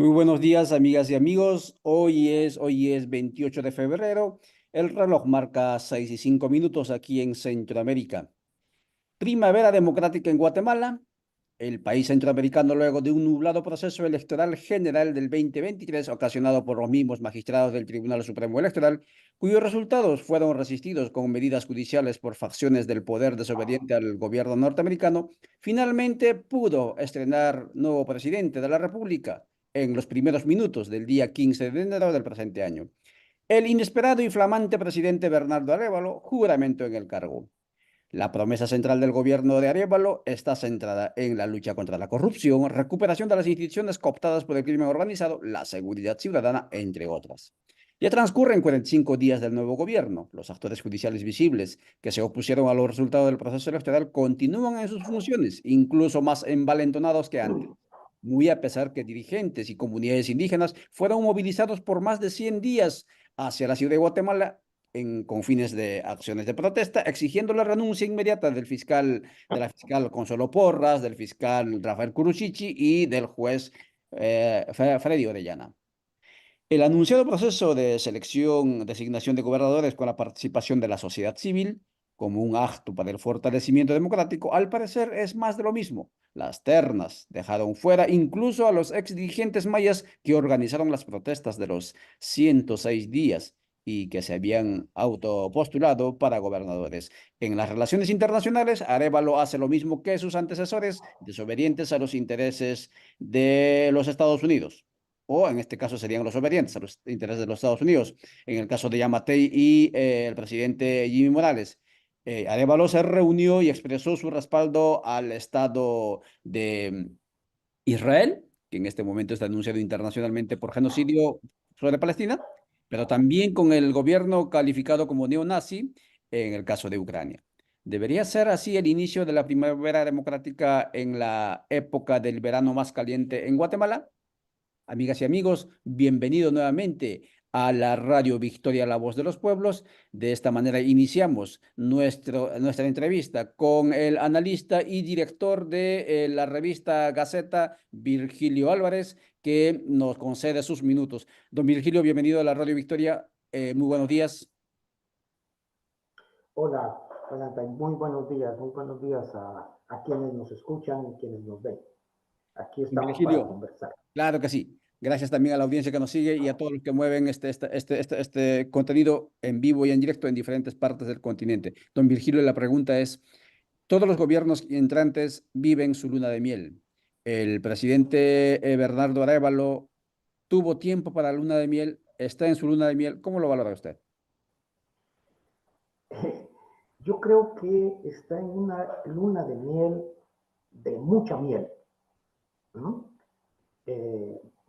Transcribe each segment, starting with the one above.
Muy buenos días, amigas y amigos. Hoy es 28 de febrero. El reloj marca 6:05 aquí en Centroamérica. Primavera democrática en Guatemala. El país centroamericano, luego de un nublado proceso electoral general del 2023, ocasionado por los mismos magistrados del Tribunal Supremo Electoral, cuyos resultados fueron resistidos con medidas judiciales por facciones del poder desobediente al gobierno norteamericano, finalmente pudo estrenar nuevo presidente de la República en los primeros minutos del día 15 de enero del presente año. El inesperado y flamante presidente Bernardo Arévalo juramentó en el cargo. La promesa central del gobierno de Arévalo está centrada en la lucha contra la corrupción, recuperación de las instituciones cooptadas por el crimen organizado, la seguridad ciudadana, entre otras. Ya transcurren 45 días del nuevo gobierno. Los actores judiciales visibles que se opusieron a los resultados del proceso electoral continúan en sus funciones, incluso más envalentonados que antes. Muy a pesar que dirigentes y comunidades indígenas fueron movilizados por más de 100 días hacia la ciudad de Guatemala con fines de acciones de protesta, exigiendo la renuncia inmediata de la fiscal Consuelo Porras, del fiscal Rafael Curuchichi y del juez Freddy Orellana. El anunciado proceso de selección, designación de gobernadores con la participación de la sociedad civil, como un acto para el fortalecimiento democrático, al parecer es más de lo mismo. Las ternas dejaron fuera incluso a los ex dirigentes mayas que organizaron las protestas de los 106 días y que se habían autopostulado para gobernadores. En las relaciones internacionales, Arévalo hace lo mismo que sus antecesores, desobedientes a los intereses de los Estados Unidos, o en este caso serían los obedientes a los intereses de los Estados Unidos. En el caso de Yamatei y el presidente Jimmy Morales, Arévalo se reunió y expresó su respaldo al Estado de Israel, que en este momento está denunciado internacionalmente por genocidio sobre Palestina, pero también con el gobierno calificado como neonazi en el caso de Ucrania. ¿Debería ser así el inicio de la primavera democrática en la época del verano más caliente en Guatemala? Amigas y amigos, bienvenido nuevamente a la Radio Victoria, la voz de los pueblos. De esta manera iniciamos nuestra entrevista con el analista y director de la revista Gaceta, Virgilio Álvarez, que nos concede sus minutos. Don Virgilio, bienvenido a la Radio Victoria. Muy buenos días. Hola, Valentine, muy buenos días a quienes nos escuchan y quienes nos ven. Aquí Don estamos para Virgilio, conversar. claro que sí. Gracias también a la audiencia que nos sigue y a todos los que mueven este contenido en vivo y en directo en diferentes partes del continente. Don Virgilio, la pregunta es, todos los gobiernos entrantes viven su luna de miel. El presidente Bernardo Arévalo tuvo tiempo para la luna de miel, está en su luna de miel. ¿Cómo lo valora usted? Yo creo que está en una luna de miel, de mucha miel, ¿no?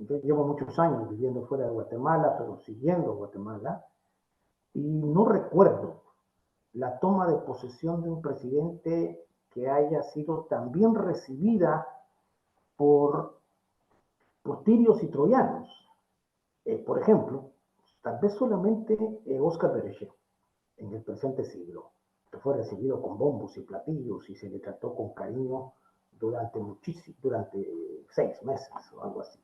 Yo llevo muchos años viviendo fuera de Guatemala, pero siguiendo Guatemala, y no recuerdo la toma de posesión de un presidente que haya sido tan bien recibida por, por tirios y troyanos. Por ejemplo, tal vez solamente Oscar Bereché en el presente siglo, que fue recibido con bombos y platillos y se le trató con cariño durante 6 meses o algo así.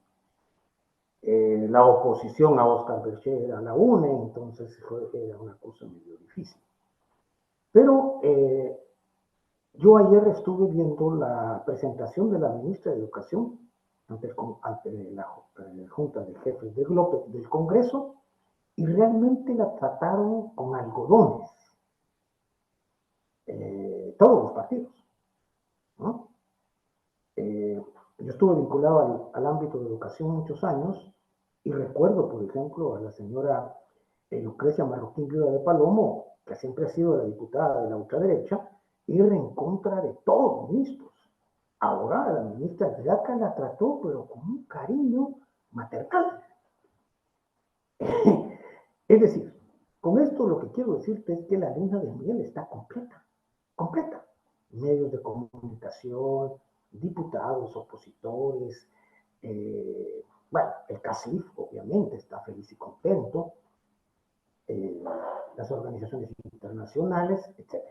La oposición a Oscar Berger era la UNE, entonces era una cosa medio difícil. Pero yo ayer estuve viendo la presentación de la ministra de Educación ante la Junta de Jefes del Congreso y realmente la trataron con algodones, todos los partidos, ¿no? Yo estuve vinculado al ámbito de educación muchos años y recuerdo, por ejemplo, a la señora Lucrecia Marroquín Viuda de Palomo, que siempre ha sido la diputada de la ultraderecha, ir en contra de todos los ministros. Ahora la ministra Yaca la trató, pero con un cariño maternal. Es decir, con esto lo que quiero decirte es que la luna de miel está completa, completa. Medios de comunicación, diputados, opositores, bueno, el CACIF obviamente está feliz y contento, eh, las organizaciones internacionales, etc.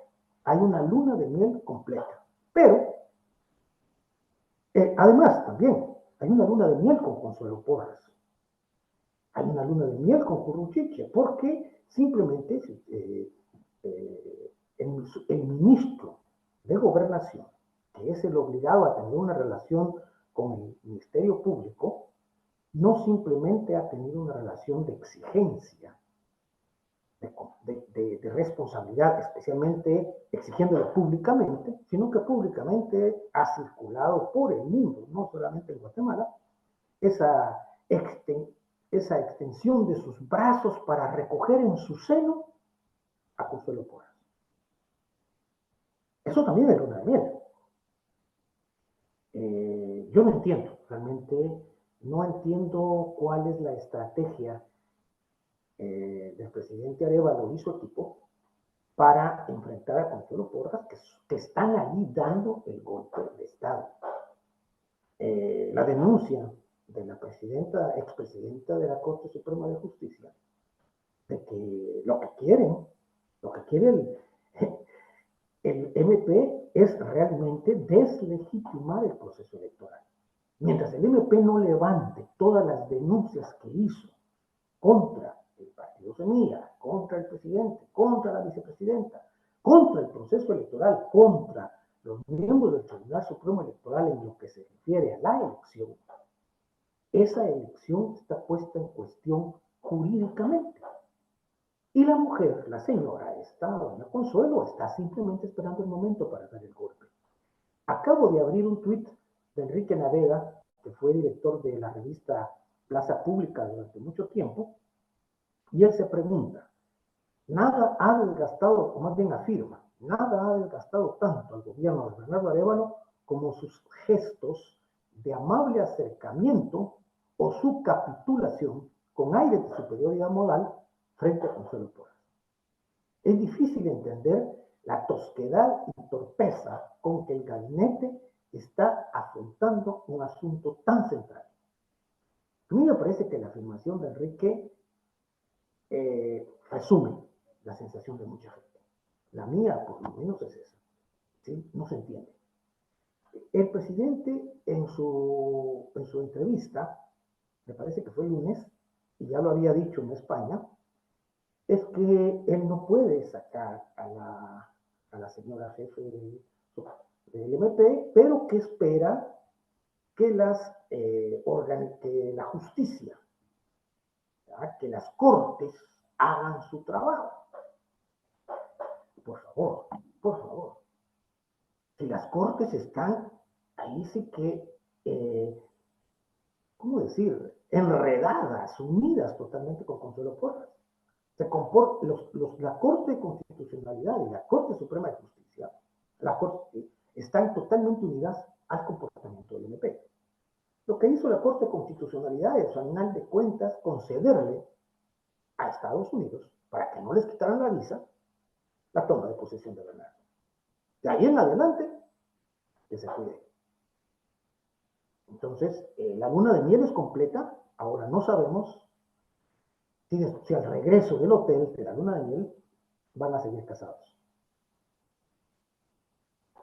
Hay una luna de miel completa. Pero, además, también, Hay una luna de miel con Consuelo Porras. Hay una luna de miel con Curruchiche, porque simplemente el ministro de Gobernación, que es el obligado a tener una relación con el Ministerio Público, no simplemente ha tenido una relación de exigencia, de responsabilidad, especialmente exigiéndolo públicamente, sino que públicamente ha circulado por el mundo, no solamente en Guatemala, esa, exten esa extensión de sus brazos para recoger en su seno a Consuelo Porras. Eso también es luna de miel. Yo no entiendo, realmente no entiendo cuál es la estrategia del presidente Arevalo y su equipo para enfrentar a Consuelo Porras, que están ahí dando el golpe de Estado. La denuncia de la expresidenta de la Corte Suprema de Justicia, de que lo que quiere el MP es realmente deslegitimar el proceso electoral. Mientras el MP no levante todas las denuncias que hizo contra el partido Semilla, contra el presidente, contra la vicepresidenta, contra el proceso electoral, contra los miembros del Tribunal Supremo Electoral en lo que se refiere a la elección, esa elección está puesta en cuestión jurídicamente. Y la mujer, la señora, doña Consuelo, está simplemente esperando el momento para dar el golpe. Acabo de abrir un tuit de Enrique Naveda, que fue director de la revista Plaza Pública durante mucho tiempo, y él se pregunta, nada ha desgastado, o más bien afirma, nada ha desgastado tanto al gobierno de Bernardo Arévalo como sus gestos de amable acercamiento o su capitulación con aire de superioridad moral frente a Consuelo Porras. Es difícil entender la tosquedad y torpeza con que el gabinete está afrontando un asunto tan central. A mí me parece que la afirmación de Enrique resume la sensación de mucha gente. La mía, por lo menos, es esa. ¿Sí? No se entiende. El presidente en su entrevista, me parece que fue el lunes, y ya lo había dicho en España, es que él no puede sacar a la señora jefe del MP, pero que espera que que la justicia, ¿verdad? Que las cortes hagan su trabajo. Por favor, por favor. Si las cortes están ahí sí que, ¿cómo decir? Enredadas, unidas totalmente con Consuelo Porras. La Corte de Constitucionalidad y la Corte Suprema de Justicia están totalmente unidas al comportamiento del MP. Lo que hizo la Corte de Constitucionalidad es, al final de cuentas, concederle a Estados Unidos, para que no les quitaran la visa, la toma de posesión de Bernardo. De ahí en adelante, que se cuide. Entonces, la luna de miel es completa. Ahora no sabemos si al regreso del hotel de la luna de miel van a seguir casados.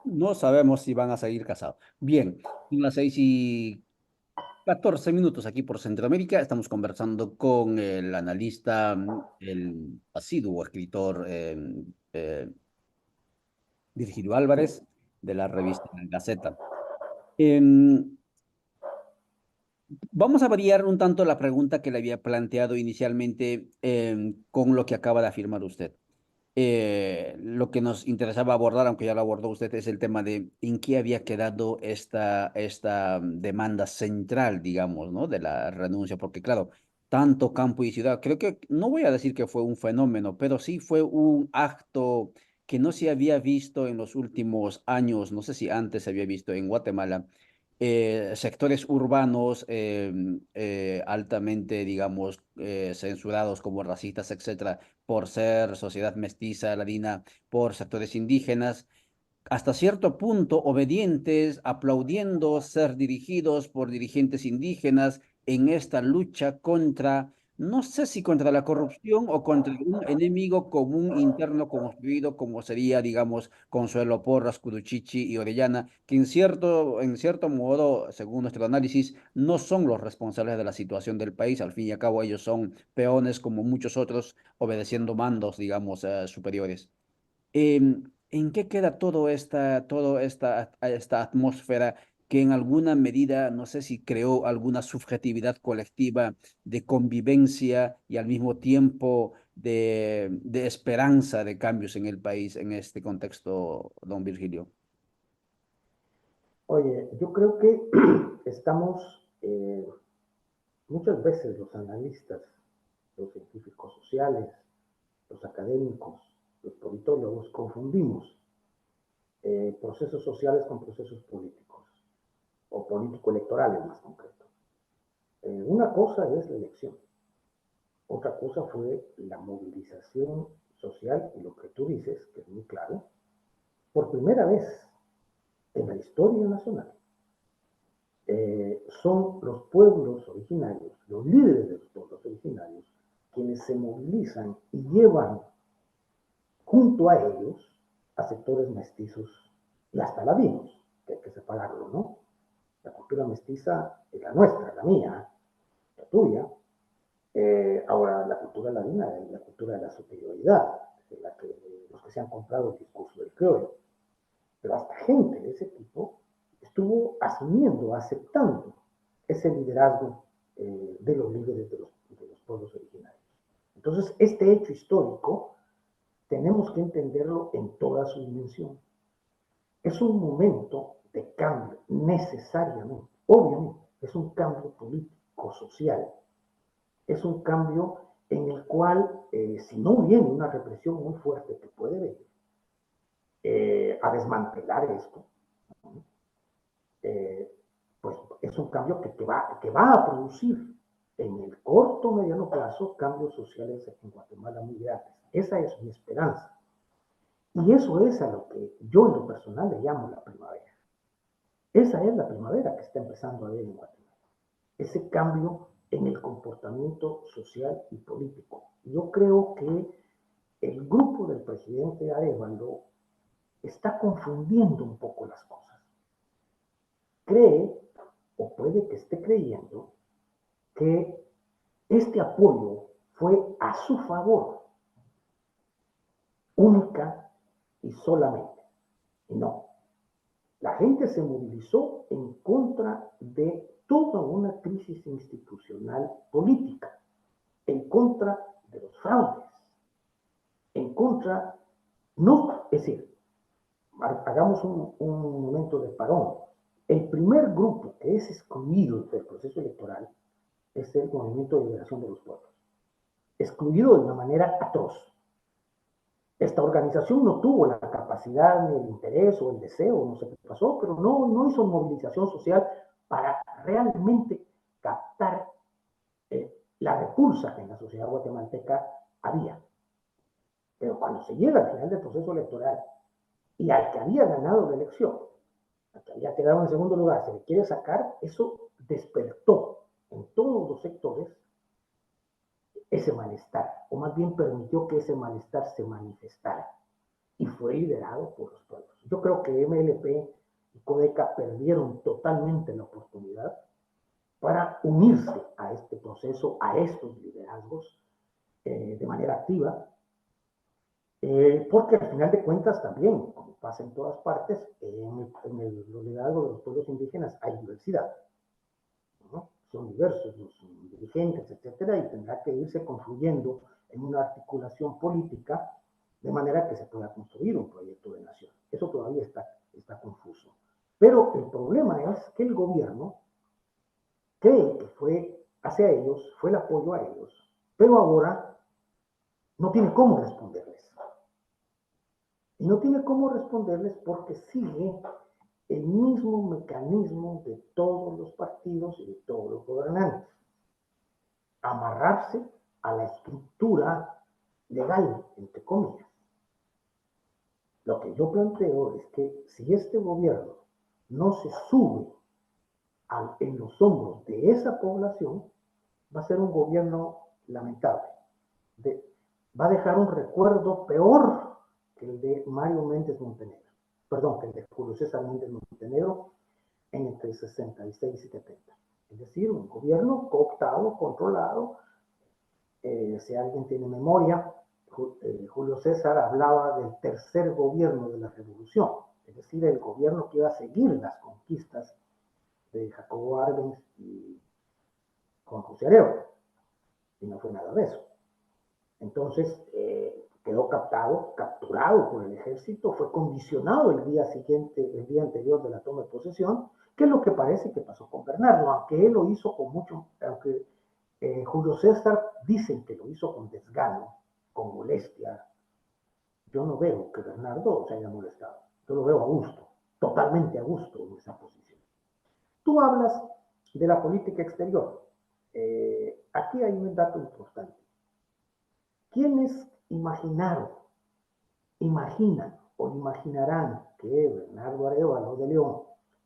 No sabemos si van a seguir casados. Bien, son las 6:14 aquí por Centroamérica. Estamos conversando con el analista, el asiduo escritor Virgilio Álvarez de la revista La Gaceta. Em, Vamos a variar un tanto la pregunta que le había planteado inicialmente con lo que acaba de afirmar usted. Lo que nos interesaba abordar, aunque ya lo abordó usted, es el tema de en qué había quedado esta demanda central, digamos, ¿no? De la renuncia, porque claro, tanto campo y ciudad, creo que no voy a decir que fue un fenómeno, pero sí fue un acto que no se había visto en los últimos años, no sé si antes se había visto en Guatemala, sectores urbanos altamente, digamos, censurados como racistas, etcétera, por ser sociedad mestiza, ladina, por sectores indígenas, hasta cierto punto obedientes, aplaudiendo ser dirigidos por dirigentes indígenas en esta lucha contra No sé si contra la corrupción o contra un enemigo común interno construido como sería, digamos, Consuelo Porras, Curuchichi y Orellana, que en cierto modo, según nuestro análisis, no son los responsables de la situación del país. Al fin y al cabo, ellos son peones como muchos otros, obedeciendo mandos, digamos, superiores. ¿En qué queda esta atmósfera que en alguna medida, no sé si creó alguna subjetividad colectiva de convivencia y al mismo tiempo de esperanza de cambios en el país en este contexto, don Virgilio? Oye, yo creo que estamos muchas veces los analistas, los científicos sociales, los académicos, los politólogos, confundimos procesos sociales con procesos políticos, o político-electorales más concreto. Una cosa es la elección, otra cosa fue la movilización social y lo que tú dices, que es muy claro, por primera vez en la historia nacional, son los pueblos originarios, los líderes de los pueblos originarios, quienes se movilizan y llevan junto a ellos a sectores mestizos y hasta ladinos, que hay que separarlo, ¿no? La cultura mestiza es la nuestra, la mía, la tuya. Ahora, la cultura ladina es la cultura de la superioridad, de la que los que se han comprado el discurso del criollo. Pero hasta gente de ese tipo estuvo asumiendo, aceptando ese liderazgo de los líderes de los pueblos originarios. Entonces, este hecho histórico tenemos que entenderlo en toda su dimensión. Es un momento de cambio, necesariamente. Obviamente, es un cambio político, social. Es un cambio en el cual, si no viene una represión muy fuerte que puede venir a desmantelar esto, eh, pues es un cambio que va a producir en el corto o mediano plazo cambios sociales en Guatemala muy grandes. Esa es mi esperanza. Y eso es a lo que yo en lo personal le llamo la primavera. Esa es la primavera que está empezando a ver en Guatemala. Ese cambio en el comportamiento social y político. Yo creo que el grupo del presidente Arevalo está confundiendo un poco las cosas. Cree, o puede que esté creyendo, que este apoyo fue a su favor, única y solamente. Y no, la gente se movilizó en contra de toda una crisis institucional política, en contra de los fraudes, en contra, no, es decir, hagamos un momento de parón. El primer grupo que es excluido del proceso electoral es el Movimiento de Liberación de los Pueblos, excluido de una manera atroz. Esta organización no tuvo la capacidad, ni el interés o el deseo, no sé qué pasó, pero no hizo movilización social para realmente captar la repulsa que en la sociedad guatemalteca había. Pero cuando se llega al final del proceso electoral y al que había ganado la elección, al que había quedado en segundo lugar, se le quiere sacar, eso despertó en todos los sectores ese malestar, o más bien permitió que ese malestar se manifestara y fue liderado por los pueblos. Yo creo que MLP y Codeca perdieron totalmente la oportunidad para unirse a este proceso, a estos liderazgos de manera activa, porque al final de cuentas también, como pasa en todas partes, en el liderazgo de los pueblos indígenas hay diversidad, ¿no? Son diversos los dirigentes, etcétera, y tendrá que irse confluyendo en una articulación política de manera que se pueda construir un proyecto de nación. Eso todavía está confuso. Pero el problema es que el gobierno cree que fue hacia ellos, fue el apoyo a ellos, pero ahora no tiene cómo responderles. Y no tiene cómo responderles porque sigue el mismo mecanismo de todos los partidos y de todos los gobernantes. Amarrarse a la estructura legal, entre comillas. Lo que yo planteo es que si este gobierno no se sube en los hombros de esa población, va a ser un gobierno lamentable. Va a dejar un recuerdo peor que el de Mario Méndez Montenegro, perdón, que el de Julio César Méndez Montenegro en entre 66 y 70. Es decir, un gobierno cooptado, controlado. Si alguien tiene memoria, Julio César hablaba del tercer gobierno de la revolución, es decir, el gobierno que iba a seguir las conquistas de Jacobo Arbenz y Juan José Arevalo, y no fue nada de eso. Entonces, quedó capturado por el ejército, fue condicionado el día siguiente, el día anterior de la toma de posesión, que es lo que parece que pasó con Bernardo, aunque él lo hizo con mucho, aunque Julio César dicen que lo hizo con desgano, con molestia. Yo no veo que Bernardo se haya molestado, yo lo veo a gusto, totalmente a gusto en esa posición. Tú hablas de la política exterior. Aquí hay un dato importante. ¿Quiénes imaginan o imaginarán que Bernardo Arévalo de León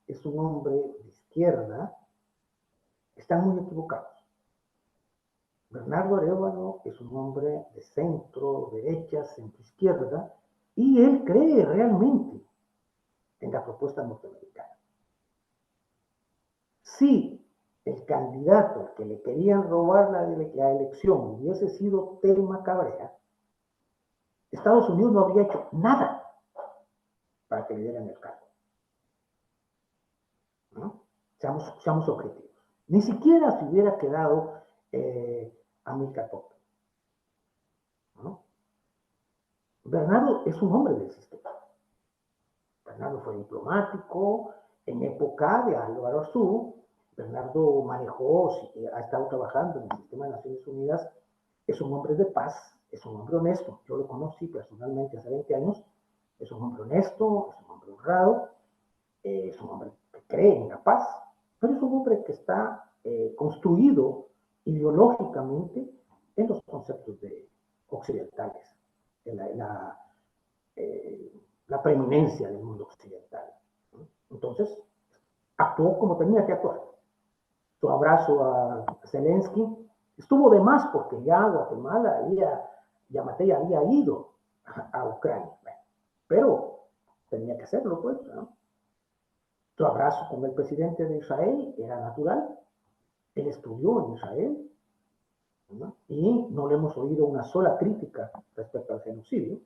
es un hombre de izquierda? Están muy equivocados. Bernardo Arévalo es un hombre de centro, derecha, centro izquierda, y él cree realmente en la propuesta norteamericana. Si el candidato al que le querían robar la elección hubiese sido Telma Cabrera, Estados Unidos no habría hecho nada para que le dieran el cargo. ¿No? Seamos objetivos. Ni siquiera se hubiera quedado Amílcar Pope. ¿No? Bernardo es un hombre del sistema. Bernardo fue diplomático en época de Álvaro Arzú. Bernardo manejó, ha estado trabajando en el sistema de Naciones Unidas. Es un hombre de paz, es un hombre honesto. Yo lo conocí personalmente hace 20 años. Es un hombre honesto, es un hombre honrado, es un hombre que cree en la paz, pero es un hombre que está construido ideológicamente en los conceptos occidentales, en la preeminencia del mundo occidental. Entonces, actuó como tenía que actuar. Su abrazo a Zelensky estuvo de más porque ya Guatemala Yamatei había ido a Ucrania. Pero tenía que hacerlo, pues, ¿no? Su abrazo con el presidente de Israel era natural. Él estudió en Israel, ¿no? Y no le hemos oído una sola crítica respecto al genocidio,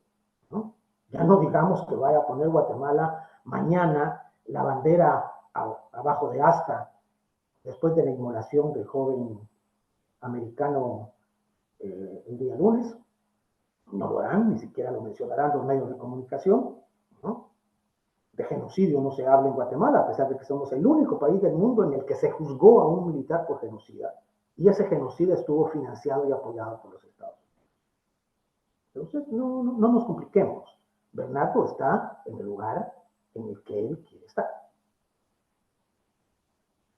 ¿no? Ya no digamos que vaya a poner Guatemala mañana la bandera abajo de asta después de la inmolación del joven americano el día lunes. No lo harán, ni siquiera lo mencionarán los medios de comunicación, ¿no? De genocidio no se habla en Guatemala, a pesar de que somos el único país del mundo en el que se juzgó a un militar por genocida, y ese genocida estuvo financiado y apoyado por los Estados Unidos. Entonces, no nos compliquemos. Bernardo está en el lugar en el que él quiere estar.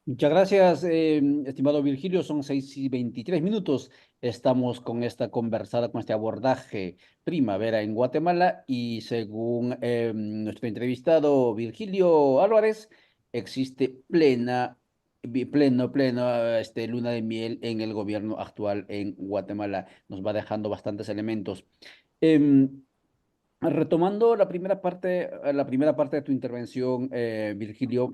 Muchas gracias, estimado Virgilio. Son 6:23. Estamos con esta conversada, con este abordaje primavera en Guatemala y según nuestro entrevistado Virgilio Álvarez, existe luna de miel en el gobierno actual en Guatemala. Nos va dejando bastantes elementos. Em, Retomando la primera parte de tu intervención, Virgilio.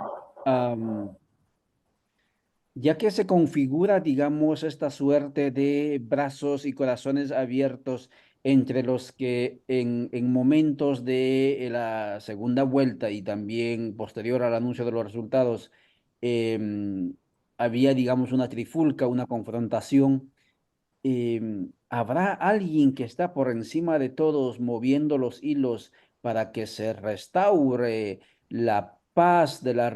Ya que se configura, digamos, esta suerte de brazos y corazones abiertos entre los que en momentos de la segunda vuelta y también posterior al anuncio de los resultados, había, digamos, una trifulca, una confrontación. ¿Habrá alguien que está por encima de todos moviendo los hilos para que se restaure la paz de la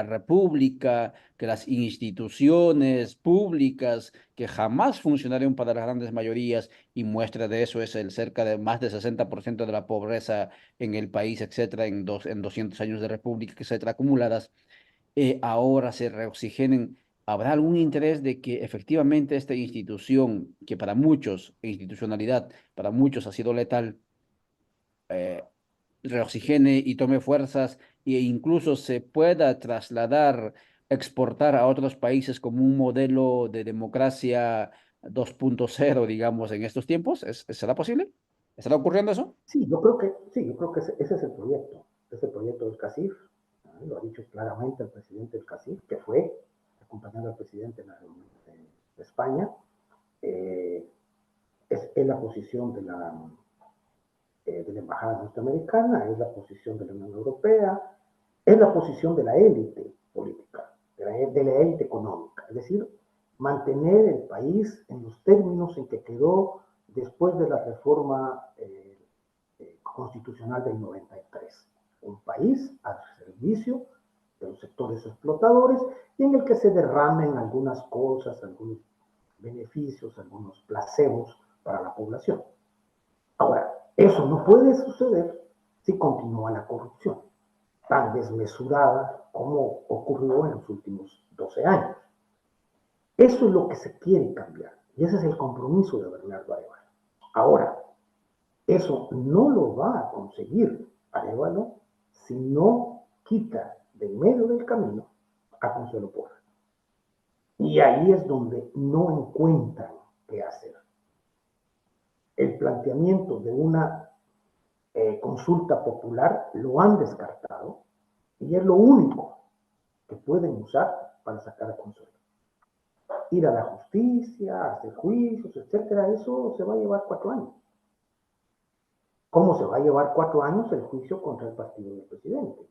República, que las instituciones públicas que jamás funcionaron para las grandes mayorías, y muestra de eso es el cerca de más del 60% de la pobreza en el país, etcétera, en 200 años de república, etcétera, acumuladas, ahora se reoxigenen? ¿Habrá algún interés de que efectivamente esta institución, que para muchos, institucionalidad, para muchos ha sido letal, eh, reoxigene y tome fuerzas e incluso se pueda trasladar, exportar a otros países como un modelo de democracia 2.0, digamos, en estos tiempos? ¿Será posible? ¿Estará ocurriendo eso? Yo creo que ese es el proyecto. Es el proyecto del CACIF. Lo ha dicho claramente el presidente del CACIF, que fue acompañando al presidente en la reunión de España. Eh, es la posición de la Embajada Norteamericana, es la posición de la Unión Europea, es la posición de la élite política, de la élite económica. Es decir, mantener el país en los términos en que quedó después de la reforma constitucional del 93. Un país al servicio de los sectores explotadores y en el que se derramen algunas cosas, algunos beneficios, algunos placebos para la población. Ahora, eso no puede suceder si continúa la corrupción, tan desmesurada como ocurrió en los últimos 12 años. Eso es lo que se quiere cambiar y ese es el compromiso de Bernardo Arevalo. Ahora, eso no lo va a conseguir Arevalo si no quita de medio del camino a Consuelo Porra. Y ahí es donde no encuentran qué hacer. El planteamiento de una consulta popular lo han descartado y es lo único que pueden usar para sacar a Consuelo. Ir a la justicia, hacer juicios, etcétera, eso se va a llevar 4 años. ¿Cómo se va a llevar 4 años el juicio contra el partido del presidente?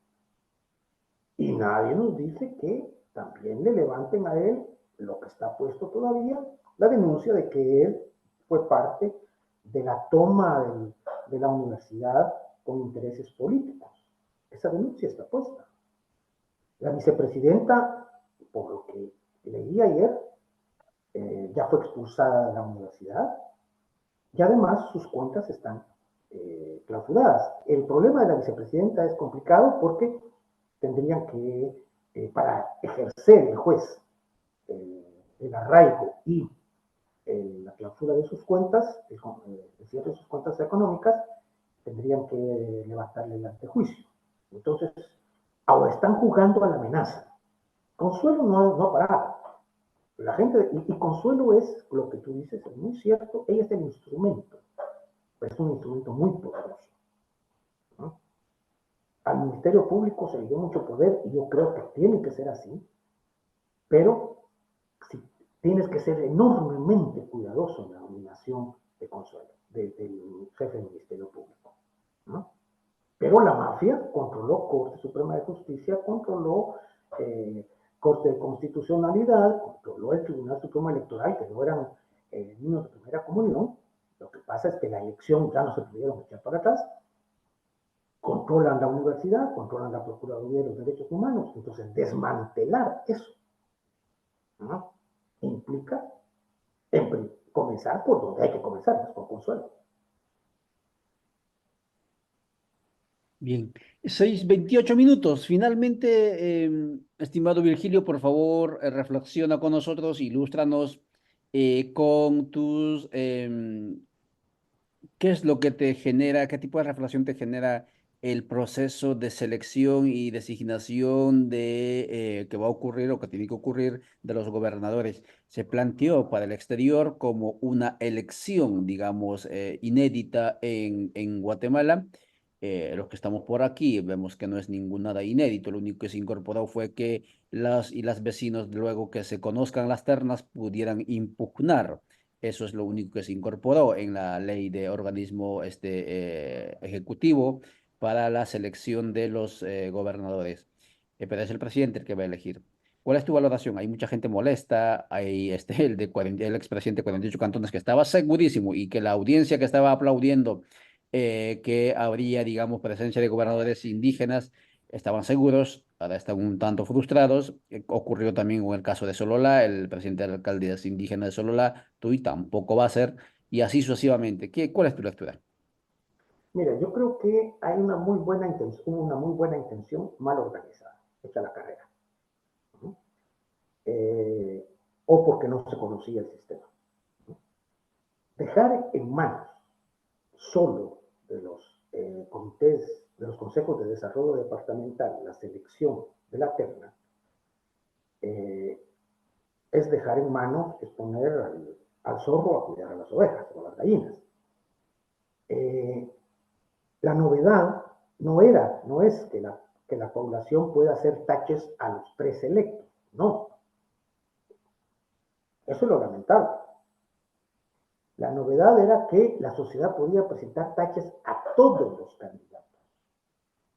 Y nadie nos dice que también le levanten a él lo que está puesto todavía, la denuncia de que él fue parte de la toma de la universidad con intereses políticos. Esa denuncia está puesta. La vicepresidenta, por lo que leí ayer, ya fue expulsada de la universidad y además sus cuentas están clausuradas. El problema de la vicepresidenta es complicado porque tendrían que, para ejercer el juez el arraigo y la clausura de sus cuentas, el cierre de sus cuentas económicas, tendrían que levantarle el antejuicio. Entonces, ahora están jugando a la amenaza. Consuelo no ha parado. La gente, y Consuelo es lo que tú dices, es muy cierto, ella es el instrumento, pero es un instrumento muy poderoso, ¿no? Al Ministerio Público se le dio mucho poder y yo creo que tiene que ser así, pero si tienes que ser enormemente cuidadoso en la nominación de Consuelo, del jefe del Ministerio Público, ¿no? Pero la mafia controló Corte Suprema de Justicia, controló Corte de Constitucionalidad, controló el Tribunal Supremo Electoral, que no eran niños de primera comunión. Lo que pasa es que la elección ya no se pudieron echar para atrás. Controlan la universidad, controlan la Procuraduría de los Derechos Humanos. Entonces, desmantelar eso, ¿no?, implica comenzar por donde hay que comenzar, por Consuelo. Bien, 6:28. Finalmente, estimado Virgilio, por favor, reflexiona con nosotros, ilústranos con tus ¿qué es lo que te genera, qué tipo de reflexión te genera el proceso de selección y designación que va a ocurrir o que tiene que ocurrir de los gobernadores? Se planteó para el exterior como una elección, digamos, inédita en Guatemala. Los que estamos por aquí vemos que no es nada inédito. Lo único que se incorporó fue que las y las vecinos, luego que se conozcan las ternas, pudieran impugnar. Eso es lo único que se incorporó en la ley de organismo ejecutivo para la selección de los gobernadores. Pero es el presidente el que va a elegir. ¿Cuál es tu valoración? Hay mucha gente molesta, hay el expresidente de 48 cantones que estaba segurísimo y que la audiencia que estaba aplaudiendo que habría, digamos, presencia de gobernadores indígenas, estaban seguros, ahora están un tanto frustrados. Ocurrió también con el caso de Sololá, el presidente de la alcaldía indígena de Sololá, Tuy, tampoco va a ser, y así sucesivamente. ¿Cuál es tu lectura? Mira, yo creo que hay una muy buena intención, una muy buena intención mal organizada, hecha la carrera, ¿no? O porque no se conocía el sistema, ¿no? Dejar en manos solo de los comités, de los consejos de desarrollo departamental, la selección de la terna, eh, es dejar en manos, es poner al zorro a cuidar a las ovejas o a las gallinas. La novedad no es que la población pueda hacer taches a los 3 electos, no. Eso es lo lamentable. La novedad era que la sociedad podía presentar taches a todos los candidatos,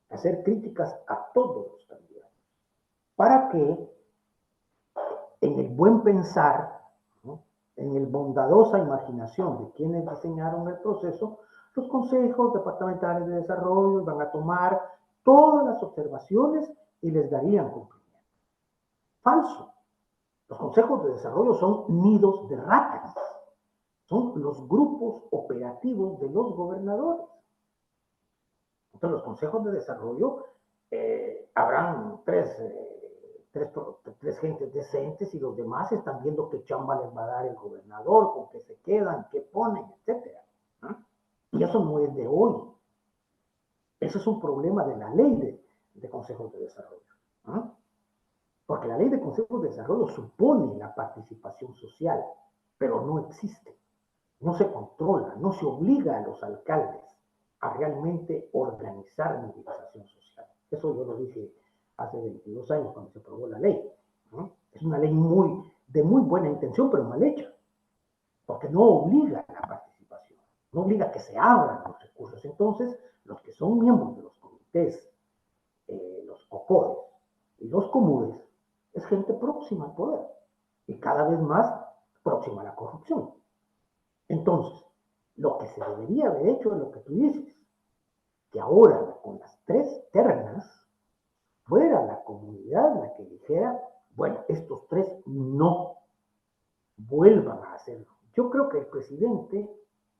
hacer críticas a todos los candidatos, para que en el buen pensar, ¿no?, en el bondadosa imaginación de quienes diseñaron el proceso, los consejos departamentales de desarrollo van a tomar todas las observaciones y les darían cumplimiento. Falso. Los consejos de desarrollo son nidos de ratas. Son los grupos operativos de los gobernadores. Entonces, los consejos de desarrollo habrán tres gentes decentes y los demás están viendo qué chamba les va a dar el gobernador, con qué se quedan, qué ponen, etc. Y eso no es de hoy. Eso es un problema de la ley de consejos de desarrollo. Porque la ley de consejos de desarrollo supone la participación social, pero no existe. No se controla, no se obliga a los alcaldes a realmente organizar movilización social. Eso yo lo dije hace 22 años cuando se aprobó la ley. Es una ley de muy buena intención, pero mal hecha, porque no obliga a la participación, no obliga a que se abran los recursos. Entonces, los que son miembros de los comités, los COCODES y los COMUDES, es gente próxima al poder y cada vez más próxima a la corrupción. Entonces, lo que se debería haber hecho es lo que tú dices, que ahora con las 3 ternas fuera la comunidad la que dijera, bueno, estos 3 no vuelvan a hacerlo. Yo creo que el presidente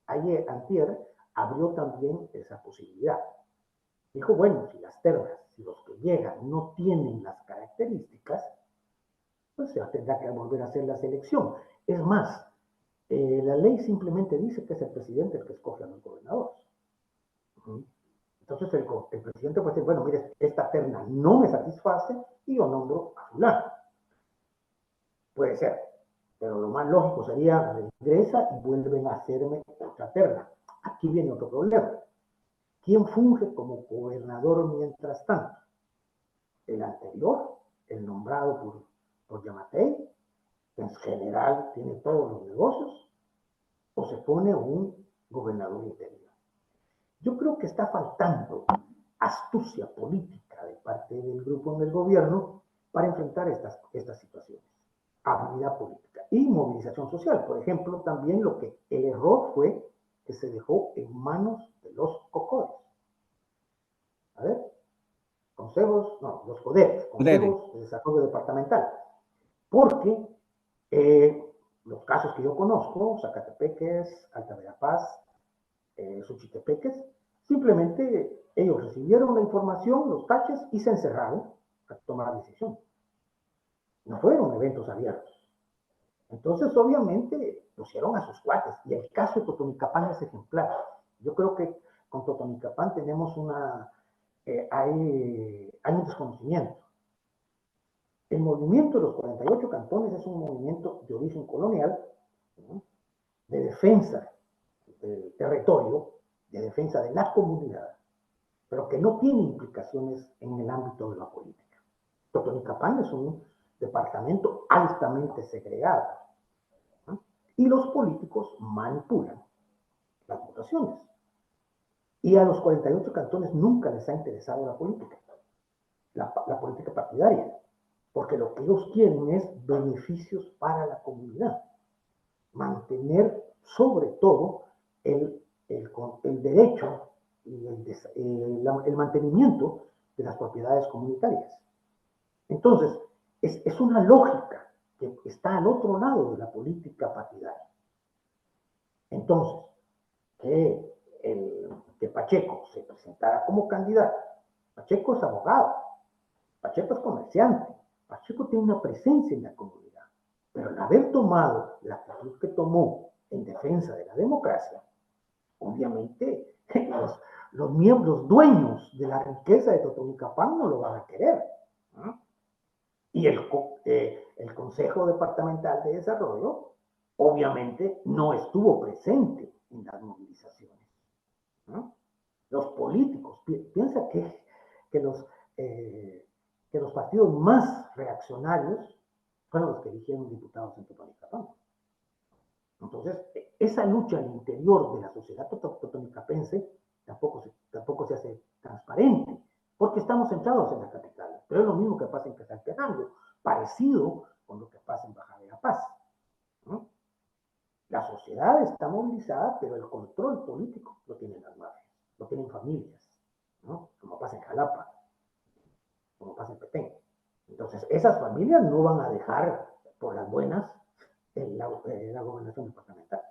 antier abrió también esa posibilidad. Dijo, bueno, si las ternas, si los que llegan no tienen las características, pues se tendrá que volver a hacer la selección. Es más, la ley simplemente dice que es el presidente el que escoge a los gobernadores. Entonces el presidente puede decir, bueno, mire, esta terna no me satisface y yo nombro a fulano. Puede ser, pero lo más lógico sería regresa y vuelven a hacerme otra terna. Aquí viene otro problema. ¿Quién funge como gobernador mientras tanto? El anterior, el nombrado por Yamatei, que en general tiene todos los negocios, o se pone un gobernador interino. Yo creo que está faltando astucia política de parte del grupo en el gobierno para enfrentar estas situaciones. Habilidad política y movilización social. Por ejemplo, también el error fue que se dejó en manos de los COCODES. A ver, los CODERES, consejos de desarrollo departamental. Porque los casos que yo conozco, Zacatepeques, Alta Verapaz, Suchitepeques, simplemente ellos recibieron la información, los taches, y se encerraron a tomar decisión. No fueron eventos abiertos. Entonces, obviamente, pusieron a sus cuates. Y el caso de Totonicapán es ejemplar. Yo creo que con Totonicapán tenemos hay un desconocimiento. El movimiento de los 48 cantones es un movimiento de origen colonial, ¿no?, de defensa del territorio, de defensa de la comunidad, pero que no tiene implicaciones en el ámbito de la política. Totonicapán es un departamento altamente segregado, ¿no?, y los políticos manipulan las votaciones. Y a los 48 cantones nunca les ha interesado la política, la política partidaria, porque lo que ellos quieren es beneficios para la comunidad, mantener sobre todo el derecho y el mantenimiento de las propiedades comunitarias. Entonces, es una lógica que está al otro lado de la política partidaria. Entonces, que Pacheco se presentara como candidato. Pacheco es abogado, Pacheco es comerciante, Pacheco tiene una presencia en la comunidad, pero al haber tomado la actitud que tomó en defensa de la democracia, obviamente los miembros dueños de la riqueza de Totonicapán no lo van a querer, ¿no? Y el Consejo Departamental de Desarrollo obviamente no estuvo presente en las movilizaciones, ¿no? Los políticos, piensa que, los, eh, que los partidos más reaccionarios fueron los que eligieron diputados en Totonicapán. Entonces, esa lucha al interior de la sociedad totonicapense tampoco se hace transparente, porque estamos centrados en la capital. Pero es lo mismo que pasa en Quetzaltenango, parecido con lo que pasa en Baja de la Paz, ¿no? La sociedad está movilizada, pero el control político lo tienen las mafias, lo tienen familias, ¿no? Como pasa en Jalapa, como pasa en Petén. Entonces, esas familias no van a dejar por las buenas la gobernación departamental.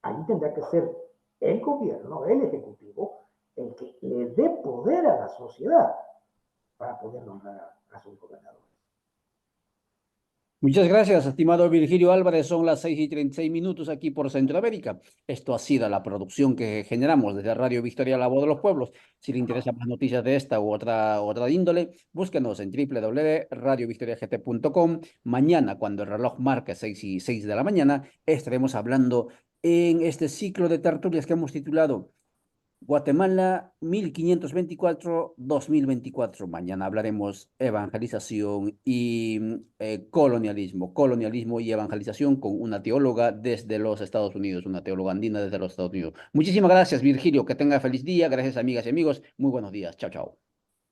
Ahí tendrá que ser el gobierno, el ejecutivo, el que le dé poder a la sociedad para poder nombrar a sus gobernadores. Muchas gracias, estimado Virgilio Álvarez. Son las 6:36 aquí por Centroamérica. Esto ha sido la producción que generamos desde Radio Victoria, la voz de los pueblos. Si le interesan más noticias de esta u otra índole, búsquenos en www.radiovictoriagt.com. Mañana, cuando el reloj marque 6:06 de la mañana, estaremos hablando en este ciclo de tertulias que hemos titulado Guatemala 1524-2024. Mañana hablaremos evangelización y colonialismo y evangelización con una teóloga desde los Estados Unidos, una teóloga andina desde los Estados Unidos. Muchísimas gracias, Virgilio. Que tenga feliz día. Gracias, amigas y amigos. Muy buenos días. Chao, chao.